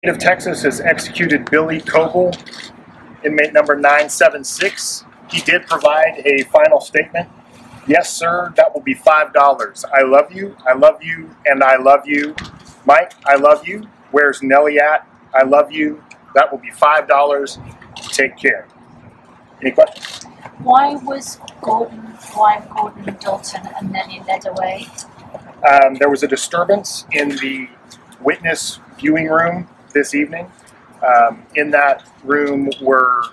State of Texas has executed Billy Coble, inmate number 976. He did provide a final statement. Yes, sir, that will be $5. I love you, and I love you. Mike, I love you. Where's Nellie at? I love you. That will be $5. Take care. Any questions? Why was Gordon and Dalton and Nellie led away? There was a disturbance in the witness viewing room this evening. In that room were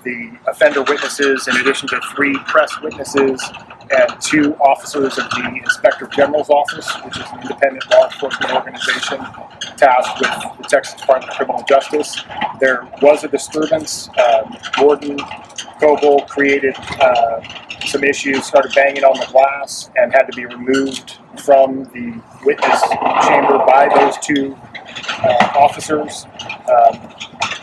the offender witnesses, in addition to 3 press witnesses and 2 officers of the Inspector General's office, which is an independent law enforcement organization tasked with the Texas Department of Criminal Justice. There was a disturbance. Gordon Coble created some issues, started banging on the glass, and had to be removed from the witness chamber by those 2 officers.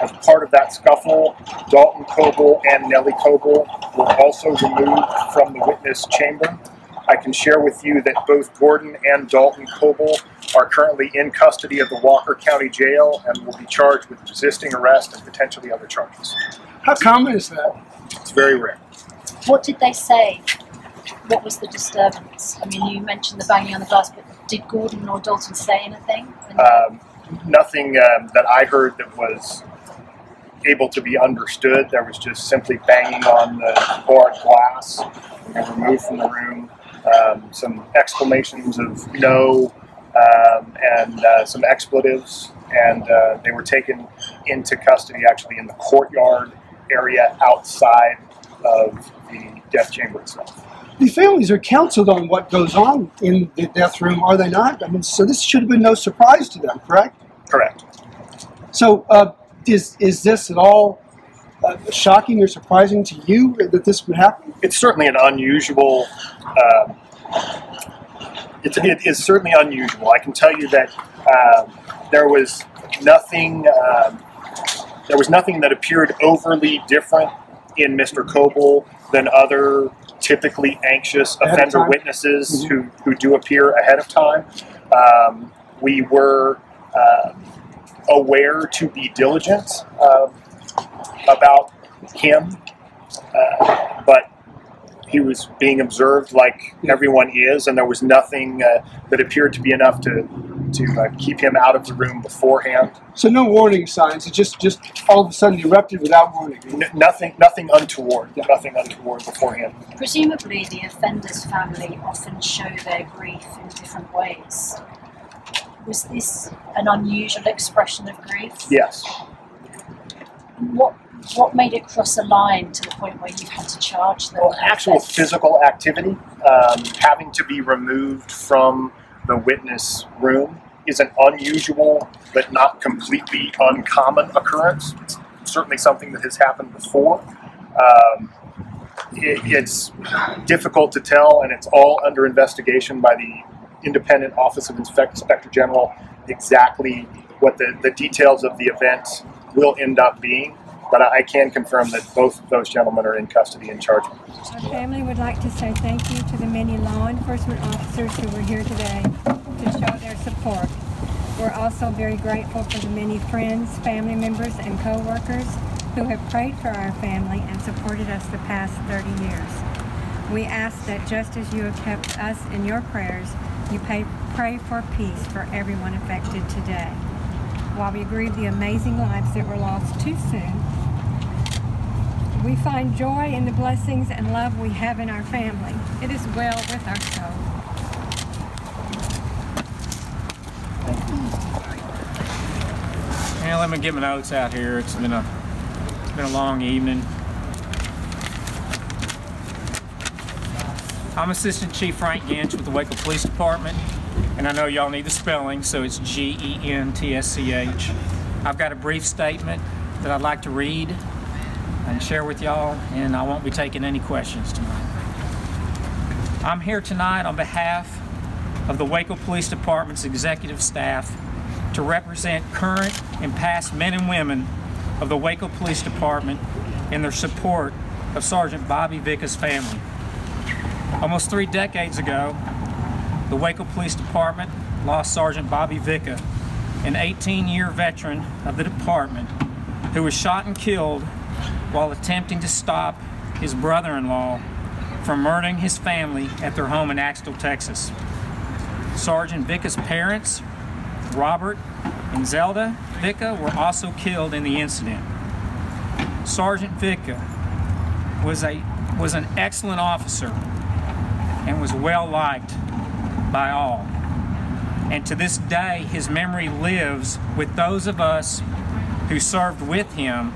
As part of that scuffle, Dalton Coble and Nellie Coble were also removed from the witness chamber. I can share with you that both Gordon and Dalton Coble are currently in custody of the Walker County Jail and will be charged with resisting arrest and potentially other charges. How common is that? It's very rare. What did they say? What was the disturbance? I mean, you mentioned the banging on the glass, but did Gordon or Dalton say anything? Nothing that I heard that was able to be understood. There was just simply banging on the barred glass and removed from the room. Some exclamations of no and some expletives, and they were taken into custody actually in the courtyard area outside of the death chamber itself. The families are counseled on what goes on in the death room, are they not? I mean, so this should have been no surprise to them, correct? Correct. So is this at all shocking or surprising to you that this would happen? It's certainly an unusual. It is certainly unusual. I can tell you that there was nothing. There was nothing that appeared overly different in Mr. Coble than other typically anxious offender witnesses who do appear ahead of time. We were aware to be diligent about him, but he was being observed like everyone is, and there was nothing that appeared to be enough to keep him out of the room beforehand. So no warning signs. It just all of a sudden erupted without warning. Nothing untoward. Yeah. Nothing untoward beforehand. Presumably, the offender's family often show their grief in different ways. Was this an unusual expression of grief? Yes. What made it cross a line to the point where you had to charge them? Well, actual physical activity, having to be removed from the witness room, is an unusual but not completely uncommon occurrence. It's certainly something that has happened before. It's difficult to tell, and it's all under investigation by the independent Office of Inspector General exactly what the details of the event will end up being. But I can confirm that both of those gentlemen are in custody and charged. Our family would like to say thank you to the many law enforcement officers who were here today to show their support. We're also very grateful for the many friends, family members, and co-workers who have prayed for our family and supported us the past 30 years. We ask that just as you have kept us in your prayers, you pray for peace for everyone affected today. While we grieve the amazing lives that were lost too soon, we find joy in the blessings and love we have in our family. It is well with our soul. And let me get my notes out here. It's been a long evening. I'm Assistant Chief Frank Ginch with the Waco Police Department, and I know y'all need the spelling, so it's G-E-N-T-S-C-H. I've got a brief statement that I'd like to read and share with y'all, and I won't be taking any questions tonight. I'm here tonight on behalf of the Waco Police Department's executive staff to represent current and past men and women of the Waco Police Department in their support of Sergeant Bobby Vicka's family. Almost 3 decades ago, the Waco Police Department lost Sergeant Bobby Vicka an 18-year veteran of the department who was shot and killed while attempting to stop his brother-in-law from murdering his family at their home in Axtell, Texas. Sergeant Vicka's parents, Robert and Zelda Vicka, were also killed in the incident. Sergeant Vicka was an excellent officer and was well liked by all. And to this day, his memory lives with those of us who served with him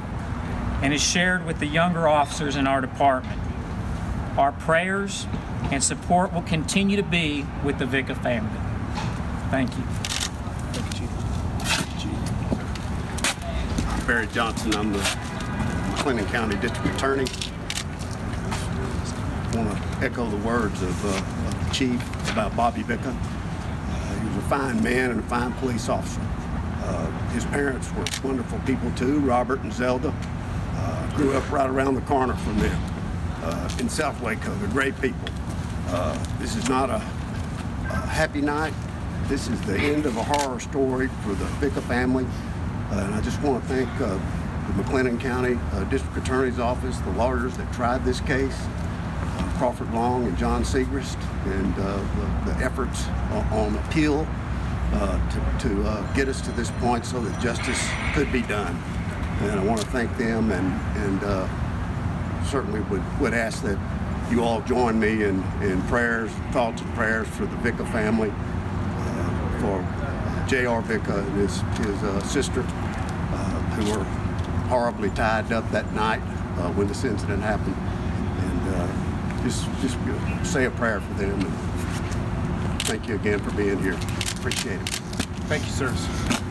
and is shared with the younger officers in our department. Our prayers and support will continue to be with the Vicka family. Thank you. I'm Barry Johnson. I'm the McLennan County District Attorney. I want to echo the words of the Chief about Bobby Vicka. He was a fine man and a fine police officer. His parents were wonderful people too, Robert and Zelda. Grew up right around the corner from them in South Waco. They're great people. This is not a happy night. This is the end of a horror story for the Vicka family. And I just want to thank the McLennan County District Attorney's Office, the lawyers that tried this case, Crawford Long and John Segrist, and the efforts on appeal to get us to this point so that justice could be done. And I want to thank them and certainly would ask that you all join me in prayers, thoughts and prayers for the Vicka family, for J.R. Vicka and his sister, who were horribly tied up that night when this incident happened. And just say a prayer for them. And thank you again for being here. Appreciate it. Thank you, sirs.